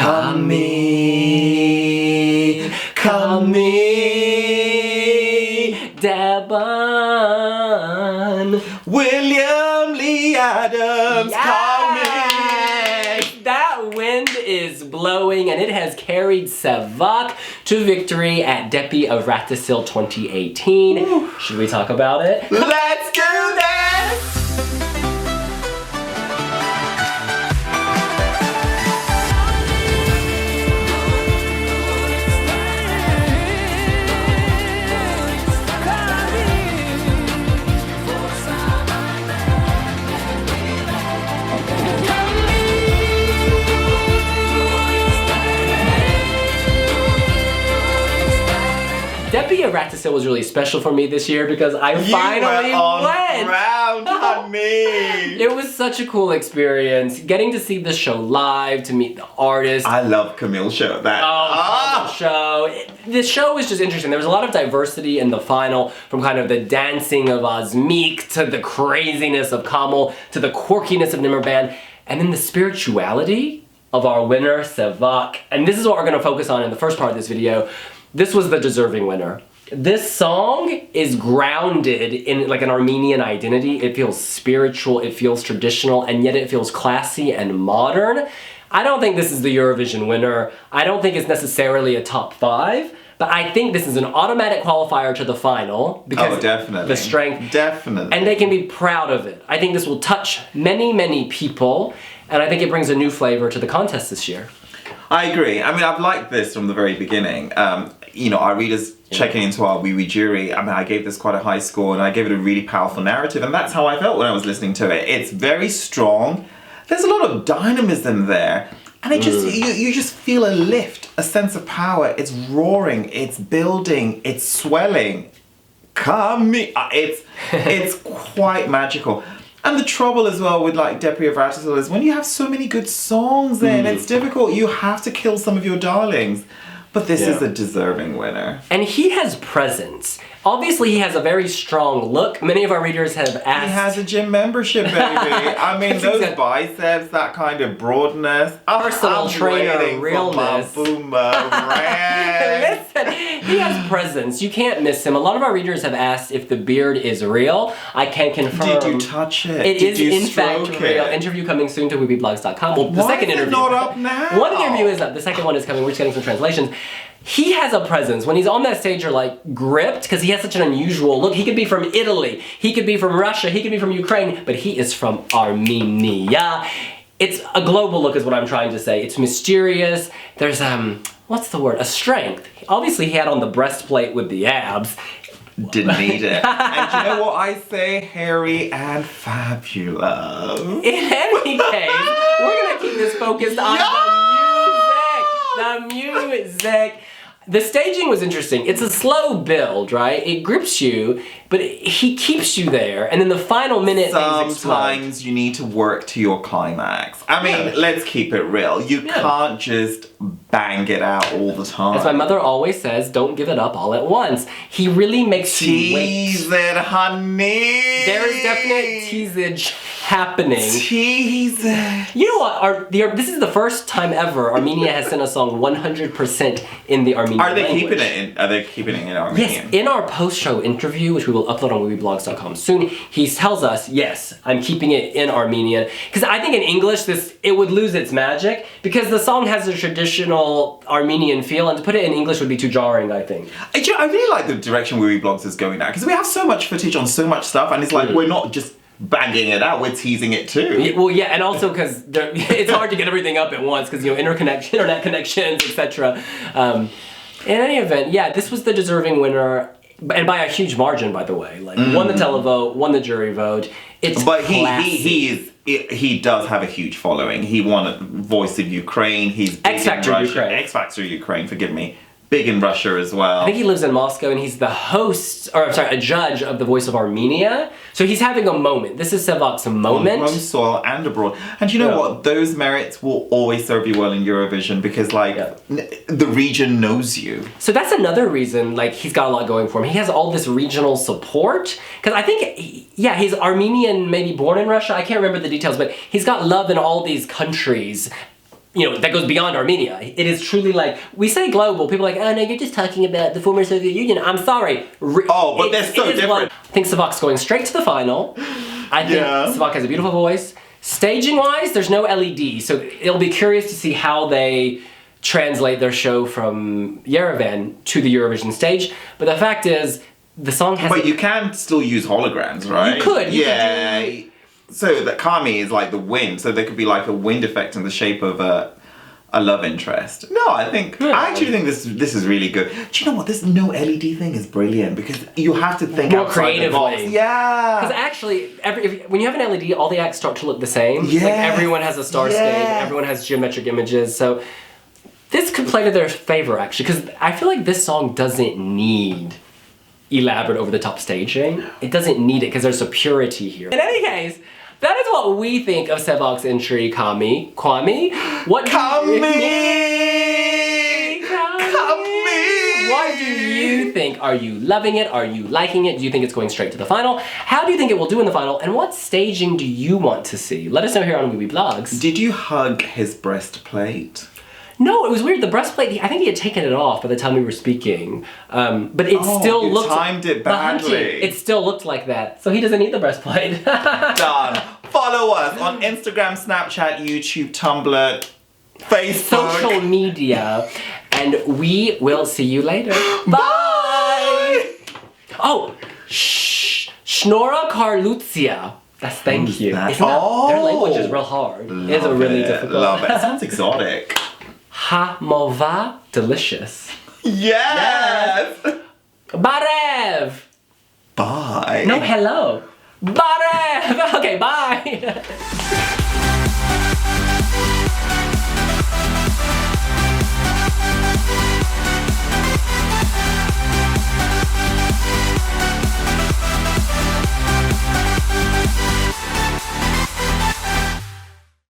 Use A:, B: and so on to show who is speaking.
A: Qami, Devon,
B: William Lee Adams,
A: yes! That wind is blowing and it has carried Sevak to victory at Depi of Ratasil 2018. Ooh. Should we talk about it?
B: Let's do this!
A: Depi of Ratasil was really special for me this year because I finally went.
B: Round, honey.
A: It was such a cool experience, getting to see the show live, to meet the artists.
B: I love Camille's show.
A: The show. The show was just interesting. There was a lot of diversity in the final, from kind of the dancing of Osmeek to the craziness of Kamal to the quirkiness of Nimmerban, and then the spirituality of our winner, Sevak. And this is what we're going to focus on in the first part of this video. This was the deserving winner. This song is grounded in like an Armenian identity. It feels spiritual, it feels traditional, and yet it feels classy and modern. I don't think this is the Eurovision winner. I don't think it's necessarily a top 5, but I think this is an automatic qualifier to the final because
B: definitely.
A: The strength.
B: Definitely.
A: And they can be proud of it. I think this will touch many, many people, and I think it brings a new flavor to the contest this year.
B: I agree. I mean, I've liked this from the very beginning. You know, our readers checking into our wee jury, I mean, I gave this quite a high score and I gave it a really powerful narrative, and that's how I felt when I was listening to it. It's very strong. There's a lot of dynamism there, and it just you just feel a lift, a sense of power. It's roaring, it's building, it's swelling. Qami, it's quite magical. And the trouble as well with like Depi of Ratasil is when you have so many good songs in, it's difficult. You have to kill some of your darlings. But this is a deserving winner.
A: And he has presence. Obviously, he has a very strong look. Many of our readers have asked...
B: He has a gym membership, baby. I mean, those biceps, that kind of broadness.
A: Personal trainer realness.
B: Listen,
A: he has presence. You can't miss him. A lot of our readers have asked if the beard is real. I can confirm.
B: Did you touch it?
A: It is in fact real. Interview coming soon to wiwibloggs.com. Well, the second interview.
B: Not up now?
A: One interview is up. The second one is coming. We're just getting some translations. He has a presence. When he's on that stage, you're like gripped because he has such an unusual look. He could be from Italy, he could be from Russia, he could be from Ukraine, but he is from Armenia. It's a global look is what I'm trying to say. It's mysterious. There's, what's the word? A strength. Obviously he had on the breastplate with the abs.
B: Didn't need it. And you know what I say? Hairy and fabulous.
A: In any case, we're gonna keep this focused on the music. The staging was interesting. It's a slow build, right? It grips you, but he keeps you there. And then the final minute,
B: sometimes you need to work to your climax. I mean, let's keep it real. You can't just bang it out all the time.
A: As my mother always says, don't give it up all at once. He really makes you wait.
B: Tease it, honey.
A: There is definite teasage happening.
B: Tease it.
A: You know what? This is the first time ever Armenia has sent a song 100% in the Armenian language.
B: Are they keeping it in Armenian?
A: Yes. In our post-show interview, which we will upload on wiwibloggs.com soon, he tells us, yes, I'm keeping it in Armenian. Because I think in English, it would lose its magic because the song has a traditional Armenian feel, and to put it in English would be too jarring, I think.
B: I really like the direction wiwibloggs is going now because we have so much footage on so much stuff, and it's like we're not just banging it out, we're teasing it too.
A: Yeah, well, yeah, and also because it's hard to get everything up at once because, you know, internet connections, etc. In any event, yeah, this was the deserving winner, and by a huge margin, by the way. Like, won the televote, won the jury vote.
B: But he does have a huge following. He won Voice of Ukraine. He's big
A: X Factor
B: Ukraine, forgive me. Big in Russia as well.
A: I think he lives in Moscow and he's the host, or I'm sorry, a judge of the Voice of Armenia. So he's having a moment. This is Sevak's moment.
B: On home soil and abroad. And you know what? Those merits will always serve you well in Eurovision because like the region knows you.
A: So that's another reason like he's got a lot going for him. He has all this regional support. Because I think, he's Armenian, maybe born in Russia. I can't remember the details, but he's got love in all these countries. that goes beyond Armenia. It is truly like, we say global, people are like, oh no, you're just talking about the former Soviet Union. I'm sorry.
B: But they're so different.
A: I think Sevak's going straight to the final. I think Sevak has a beautiful voice. Staging wise, there's no LED, so it'll be curious to see how they translate their show from Yerevan to the Eurovision stage. But the fact is, the song has...
B: But you can still use holograms, right?
A: You could.
B: So that Qami is like the wind, so there could be like a wind effect in the shape of a love interest. No, I actually think this is really good. Do you know what? This no LED thing is brilliant because you have to think
A: more
B: outside the box.
A: creatively.
B: Yeah.
A: Because actually, when you have an LED, all the acts start to look the same.
B: Yeah.
A: Like everyone has a starscape, everyone has geometric images, so this could play to their favor actually, because I feel like this song doesn't need elaborate over-the-top staging. It doesn't need it because there's a purity here. In any case, that is what we think of Sevak's entry, Qami. Qami? What do
B: Qami!
A: What do you think? Are you loving it? Are you liking it? Do you think it's going straight to the final? How do you think it will do in the final? And what staging do you want to see? Let us know here on wiwibloggs.
B: Did you hug his breastplate?
A: No, it was weird. The breastplate, I think he had taken it off by the time we were speaking. But it still looked...
B: timed it badly.
A: It still looked like that. So he doesn't need the breastplate.
B: Done. Follow us on Instagram, Snapchat, YouTube, Tumblr, Facebook.
A: Social media. And we will see you later. Bye! Oh, Shnora Karlutzia. That's thank you.
B: That?
A: It's not, their language is real hard. It's a really difficult.
B: Love it. It sounds exotic.
A: Hamova, delicious.
B: Yes!
A: Barev!
B: Bye.
A: No, hello. Barev! Okay, bye!